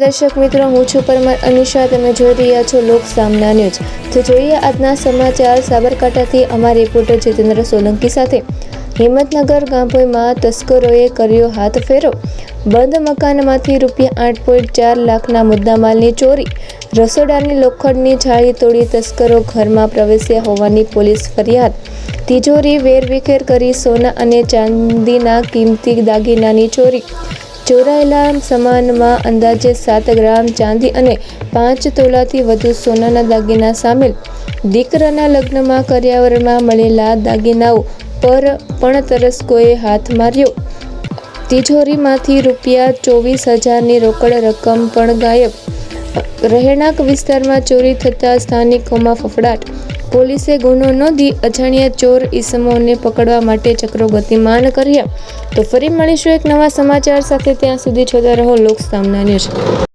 દર્શક મિત્રો, હું છું પરમાર અનિશા. તમે જોઈ રહ્યા છો લોક સામના ન્યૂઝ. તો જોઈએ આજના સમાચાર. સાબરકાંઠાથી અમારા રિપોર્ટર જીતેન્દ્ર સોલંકી સાથે. હિંમતનગર ગાંભોઈમાં તસ્કરોએ કર્યો હાથફેરો. બંધ મકાનમાંથી ₹8.4 લાખના મુદ્દામાલની ચોરી. રસોડાની લોખંડની જાળી તોડી તસ્કરો ઘરમાં પ્રવેશ્યા હોવાની પોલીસ ફરિયાદ. તિજોરી વેરવિખેર કરી સોના અને ચાંદીના કિંમતી દાગીનાની ચોરી. ચોરાયેલા સામાનમાં અંદાજે 7 ગ્રામ ચાંદી અને 5 તોલાથી વધુ સોનાના દાગીના સામેલ. દીકરાના લગ્નમાં કરિયાવરમાં મળેલા દાગીનાઓ પર પણ તસ્કરોએ હાથ માર્યો. તિજોરીમાંથી ₹24,000ની રોકડ રકમ પણ ગાયબ. રહેણાંક વિસ્તારમાં ચોરી થતાં સ્થાનિકોમાં ફફડાટ. પોલીસે ગુનો નોંધી અજાણ્યા ચોર ઈસમોને પકડવા માટે ચક્રો ગતિમાન કર્યા. તો ફરી મળીશું એક નવા સમાચાર સાથે. ત્યાં સુધી જોતા રહો લોક સામના ન્યૂઝ.